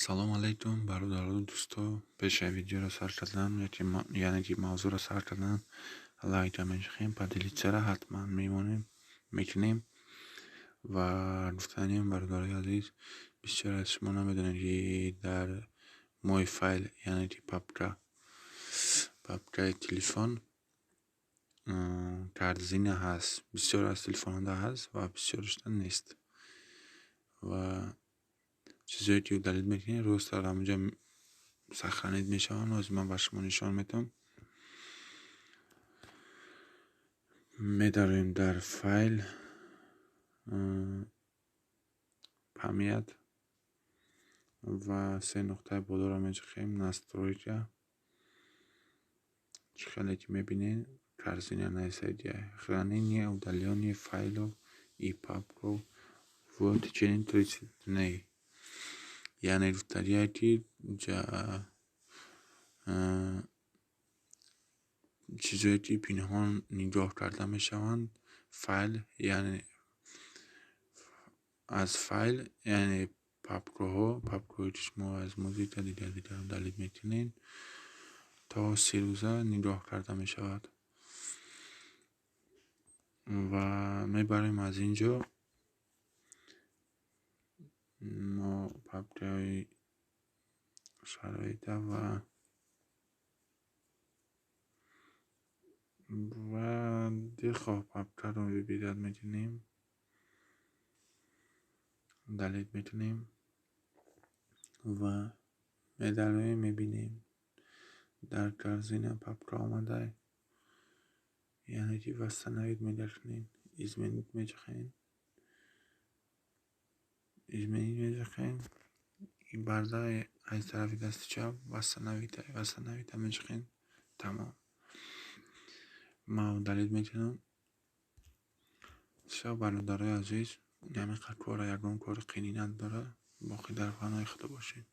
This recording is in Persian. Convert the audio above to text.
سلام علیکم برادران و دوستا. پیش ویدیو را سر کردن یعنی که موضوع را سر کردن لایک میخوایم پدیلیچه حتما میکنیم و گفتنیم برادرای عزیز، بسیار از شما نمیدونید که در موی فایل یعنی که پاپکای تلفن کارزینه هست. بسیار از تلفن هست و بسیارشتن نیست و چیزایی که دلیل میکنه روز در همونجا سخرانید میشون و از من بر شما نشان میتونم. میداریم در فایل پامیت و 3 نقطه بالا را میچخیم ناسترویکا خیلی که میبینین کارزینه نیسایدیه хранение удаление файлов и папку в течение 30 дней. یعنی رفتاریاتی چیزایی که پنهان نگاه کرده میشوند فایل یعنی از فایل یعنی پاپکوهای که شما از موزیک دیگر دلیل میکنین تا 3 روزه نگاه کرده میشود و میبریم از اینجا ما پاپکوهای شرایط و دیخواه پاپکا رو ببیرد میتونیم دلیل میتونیم و میداریم میبینیم در کارزینه پاپکا آمده یعنی که وستنوید میدخنین ازمینید میجخین این برده از طرف دست چپ وستنوید میجخین تمام. ما دلیل میتونم شب برادرای عزیز همین کار یکم کار قینی نداره باقی در پناه خدا باشین.